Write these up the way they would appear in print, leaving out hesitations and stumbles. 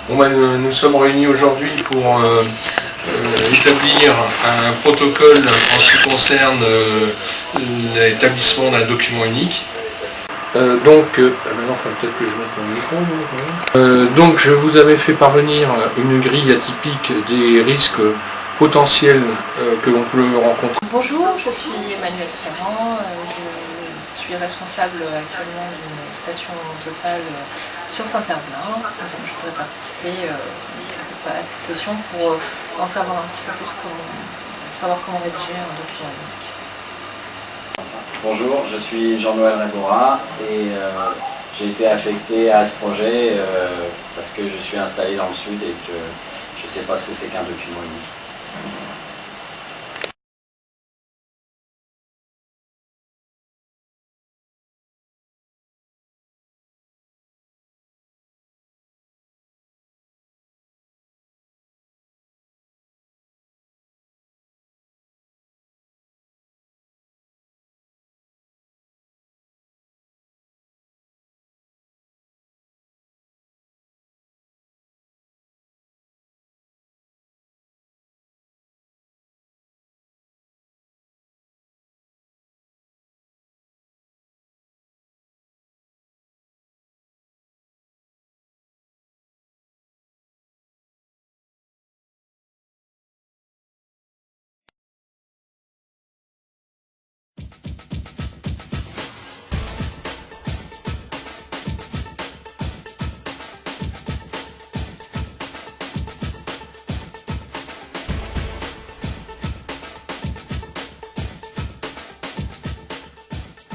Nous sommes réunis aujourd'hui pour établir un protocole en ce qui concerne l'établissement d'un document unique. Maintenant, peut-être que je mette mon micro. Donc, je vous avais fait parvenir une grille atypique des risques potentiels que l'on peut rencontrer. Bonjour, je suis Emmanuelle Ferrand, je suis responsable actuellement d'une station Total sur Saint-Herblain. Je voudrais participer à cette session pour en savoir un petit peu plus comment rédiger un document unique. Bonjour, je suis Jean-Noël Ragora et j'ai été affecté à ce projet parce que je suis installé dans le sud et que je ne sais pas ce que c'est qu'un document unique.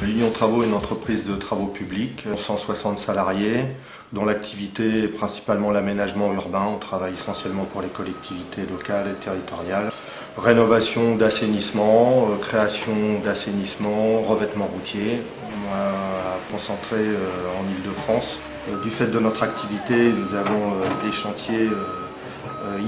L'Union Travaux est une entreprise de travaux publics, 160 salariés, dont l'activité est principalement l'aménagement urbain. On travaille essentiellement pour les collectivités locales et territoriales. Rénovation d'assainissement, création d'assainissement, revêtement routier. On a concentré en Île-de-France. Du fait de notre activité, nous avons des chantiers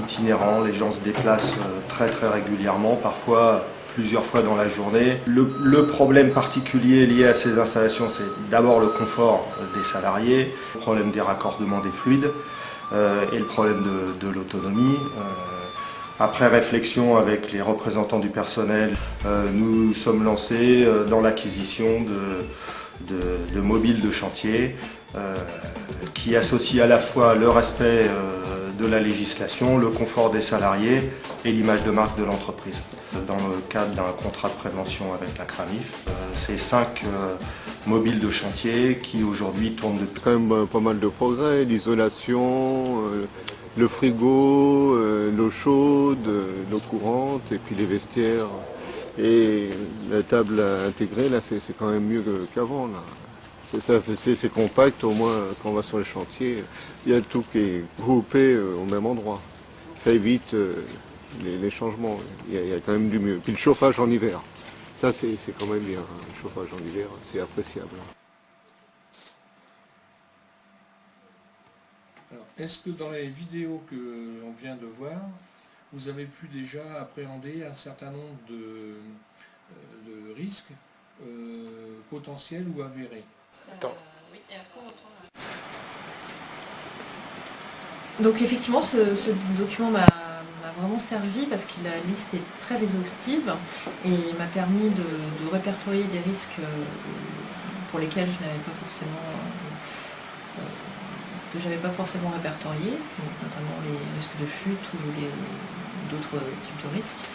itinérants. Les gens se déplacent très régulièrement, parfois plusieurs fois dans la journée. Le problème particulier lié à ces installations, c'est d'abord le confort des salariés, le problème des raccordements des fluides et le problème de l'autonomie. Après réflexion avec les représentants du personnel, nous sommes lancés dans l'acquisition de mobiles de chantier qui associent à la fois le respect de la législation, le confort des salariés et l'image de marque de l'entreprise. Dans le cadre d'un contrat de prévention avec la CRAMIF, c'est 5 mobiles de chantier qui aujourd'hui tournent depuis. Quand même pas mal de progrès, l'isolation, le frigo, l'eau chaude, l'eau courante et puis les vestiaires. Et la table intégrée, là, c'est quand même mieux qu'avant. C'est compact, au moins quand on va sur les chantiers, il y a tout qui est groupé au même endroit. Ça évite les changements, il y a quand même du mieux. Puis le chauffage en hiver, ça c'est quand même bien, le chauffage en hiver, c'est appréciable. Alors, est-ce que dans les vidéos que l'on vient de voir, vous avez pu déjà appréhender un certain nombre de risques potentiels ou avérés? Oui, et est-ce qu'on entend là ? Donc effectivement, ce document m'a vraiment servi parce que la liste est très exhaustive et m'a permis de répertorier des risques pour lesquels je n'avais pas forcément répertoriés, donc notamment les risques de chute ou d'autres types de risques.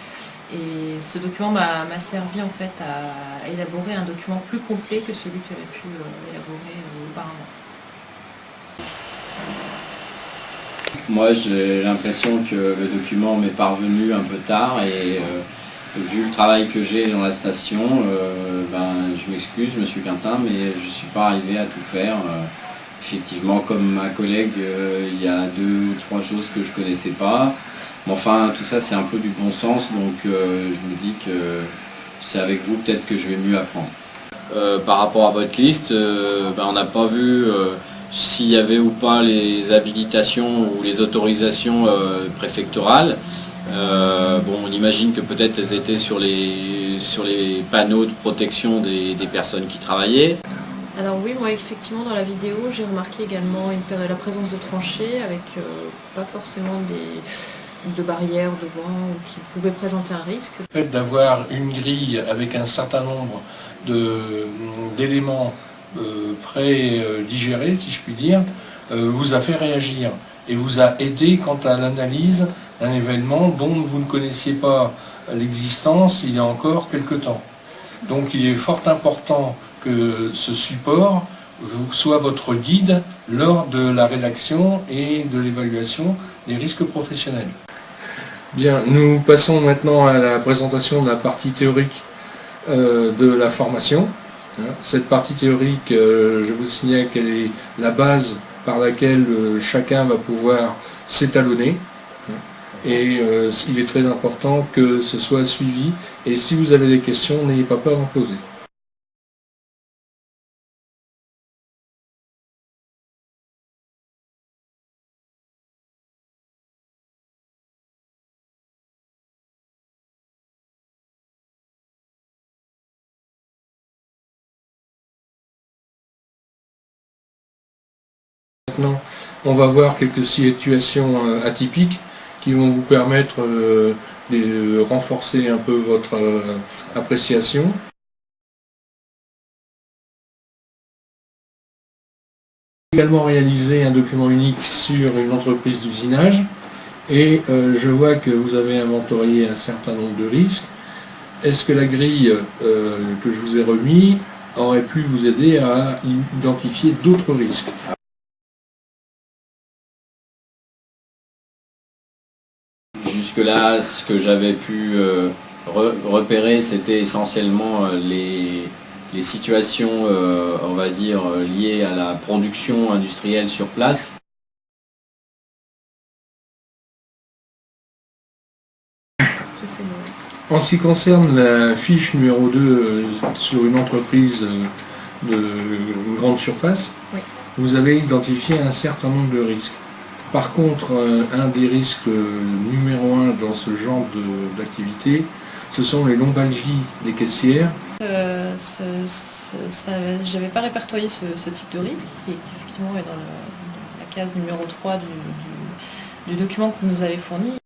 Et ce document m'a servi en fait à élaborer un document plus complet que celui que j'avais pu élaborer auparavant. Moi, j'ai l'impression que le document m'est parvenu un peu tard et vu le travail que j'ai dans la station, je m'excuse, Monsieur Quintin, mais je ne suis pas arrivé à tout faire. Effectivement, comme ma collègue, il y a 2 ou 3 choses que je ne connaissais pas. Mais enfin, tout ça, c'est un peu du bon sens, donc je me dis que c'est avec vous peut-être que je vais mieux apprendre. Par rapport à votre liste, on n'a pas vu s'il y avait ou pas les habilitations ou les autorisations préfectorales. On imagine que peut-être elles étaient sur les panneaux de protection des personnes qui travaillaient. Alors oui, moi effectivement dans la vidéo j'ai remarqué également la présence de tranchées avec pas forcément de barrières devant qui pouvaient présenter un risque. Le fait d'avoir une grille avec un certain nombre d'éléments pré-digérés, si je puis dire, vous a fait réagir et vous a aidé quant à l'analyse d'un événement dont vous ne connaissiez pas l'existence il y a encore quelque temps. Donc il est fort important que ce support soit votre guide lors de la rédaction et de l'évaluation des risques professionnels. Bien, nous passons maintenant à la présentation de la partie théorique de la formation. Cette partie théorique, je vous signale qu'elle est la base par laquelle chacun va pouvoir s'étalonner. Et il est très important que ce soit suivi. Et si vous avez des questions, n'ayez pas peur d'en poser. Maintenant, on va voir quelques situations atypiques qui vont vous permettre de renforcer un peu votre appréciation. Également réaliser un document unique sur une entreprise d'usinage et je vois que vous avez inventorié un certain nombre de risques. Est-ce que la grille que je vous ai remise aurait pu vous aider à identifier d'autres risques ? Jusque-là, ce que j'avais pu repérer, c'était essentiellement les situations, on va dire, liées à la production industrielle sur place. En ce qui concerne la fiche numéro 2 sur une entreprise de grande surface, oui, vous avez identifié un certain nombre de risques. Par contre, un des risques numéro 1 dans ce genre d'activité, ce sont les lombalgies des caissières. J'avais pas répertorié ce type de risque qui effectivement est dans la case numéro 3 du document que vous nous avez fourni.